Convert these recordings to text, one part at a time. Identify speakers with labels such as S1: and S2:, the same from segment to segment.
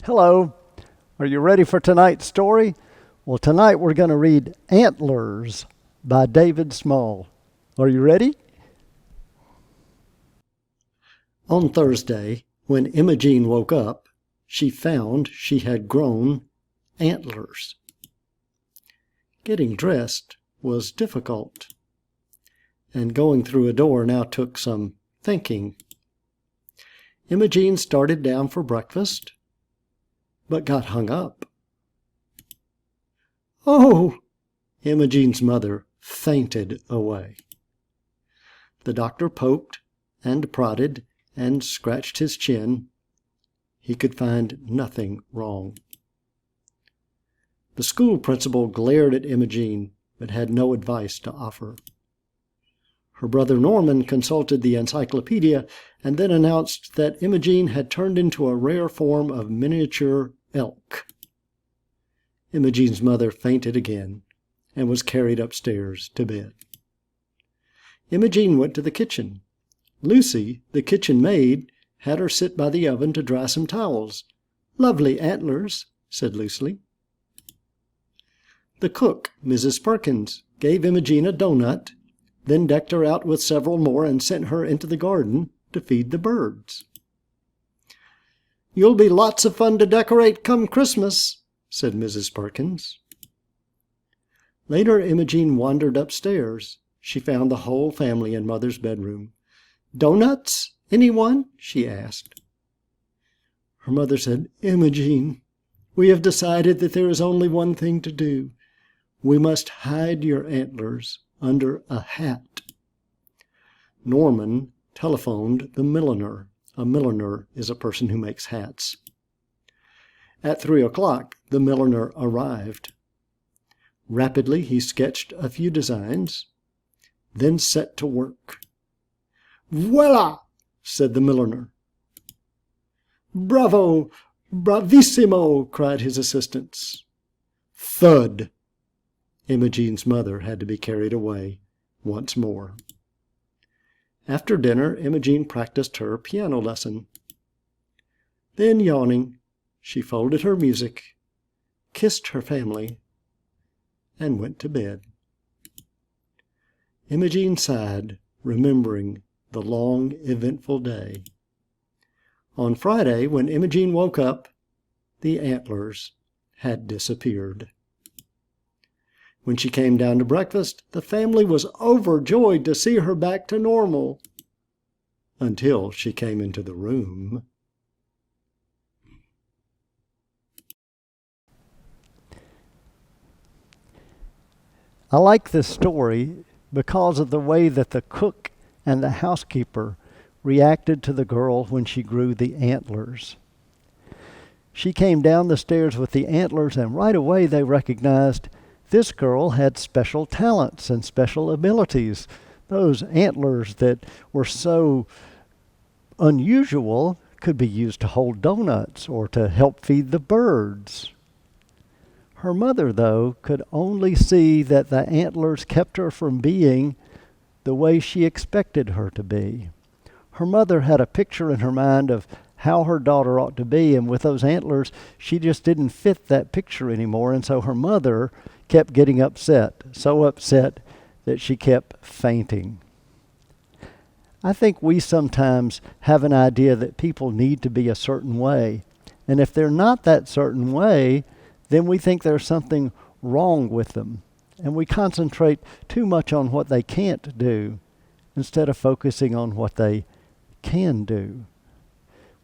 S1: Hello. Are you ready for tonight's story? Well, tonight we're going to read Antlers by David Small. Are you ready? On Thursday, when Imogene woke up, she found she had grown antlers. Getting dressed was difficult, and going through a door now took some thinking. Imogene started down for breakfast, but got hung up. "Oh!" Imogene's mother fainted away. The doctor poked and prodded and scratched his chin. He could find nothing wrong. The school principal glared at Imogene, but had no advice to offer. Her brother Norman consulted the encyclopedia and then announced that Imogene had turned into a rare form of miniature elk. Imogene's mother fainted again and was carried upstairs to bed. Imogene went to the kitchen. Lucy, the kitchen maid, had her sit by the oven to dry some towels. "Lovely antlers," said Lucy. The cook, Mrs. Perkins, gave Imogene a doughnut, then decked her out with several more and sent her into the garden to feed the birds. "You'll be lots of fun to decorate come Christmas," said Mrs. Perkins. Later, Imogene wandered upstairs. She found the whole family in Mother's bedroom. "Doughnuts, anyone?" she asked. Her mother said, "Imogene, we have decided that there is only one thing to do. We must hide your antlers under a hat." Norman telephoned the milliner. A milliner is a person who makes hats. At 3 o'clock, the milliner arrived. Rapidly, he sketched a few designs, then set to work. "Voila!" said the milliner. "Bravo! Bravissimo!" cried his assistants. Thud! Imogene's mother had to be carried away once more. After dinner, Imogene practiced her piano lesson. Then, yawning, she folded her music, kissed her family, and went to bed. Imogene sighed, remembering the long, eventful day. On Friday, when Imogene woke up, the antlers had disappeared. When she came down to breakfast, the family was overjoyed to see her back to normal, until she came into the room. I like this story because of the way that the cook and the housekeeper reacted to the girl when she grew the antlers. She came down the stairs with the antlers, and right away they recognized this girl had special talents and special abilities. Those antlers that were so unusual could be used to hold donuts or to help feed the birds. Her mother, though, could only see that the antlers kept her from being the way she expected her to be. Her mother had a picture in her mind of how her daughter ought to be, and with those antlers, she just didn't fit that picture anymore, and so her mother kept getting upset, so upset that she kept fainting. I think we sometimes have an idea that people need to be a certain way, and if they're not that certain way, then we think there's something wrong with them, and we concentrate too much on what they can't do instead of focusing on what they can do.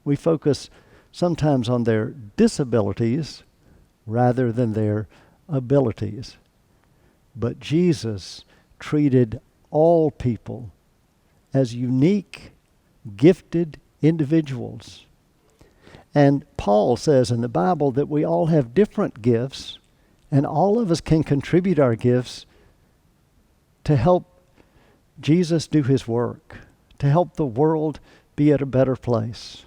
S1: We focus sometimes on their disabilities rather than their abilities. But Jesus treated all people as unique, gifted individuals. And Paul says in the Bible that we all have different gifts, and all of us can contribute our gifts to help Jesus do his work, to help the world be at a better place.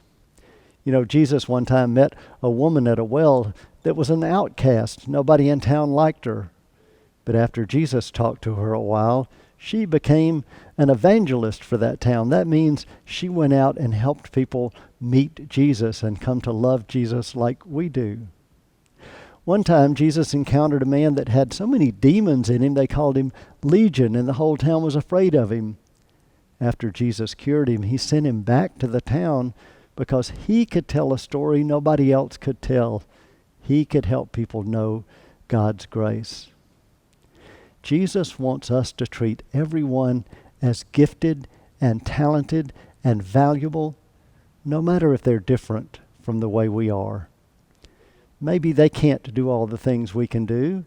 S1: You know, Jesus one time met a woman at a well that was an outcast. Nobody in town liked her. But after Jesus talked to her a while, She became an evangelist for that town. That means she went out and helped people meet Jesus and come to love Jesus like we do. One time, Jesus encountered a man that had so many demons in him, they called him Legion, and the whole town was afraid of him. After Jesus cured him, he sent him back to the town because he could tell a story nobody else could tell. He could help people know God's grace. Jesus wants us to treat everyone as gifted and talented and valuable, no matter if they're different from the way we are. Maybe they can't do all the things we can do,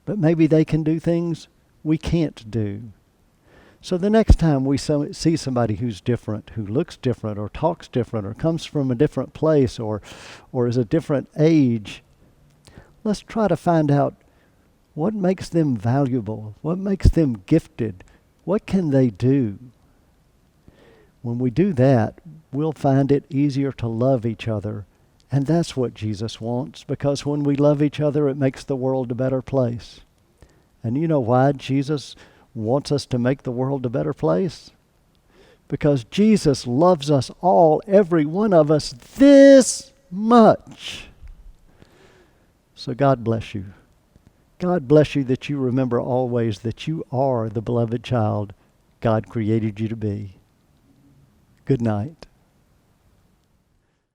S1: but maybe they can do things we can't do. So the next time we see somebody who's different, who looks different or talks different or comes from a different place or is a different age, let's try to find out what makes them valuable, what makes them gifted, what can they do? When we do that, we'll find it easier to love each other. And that's what Jesus wants, because when we love each other, it makes the world a better place. And you know why Jesus wants us to make the world a better place? Because Jesus loves us all, every one of us, this much. So God bless you. God bless you that you remember always that you are the beloved child God created you to be. Good night.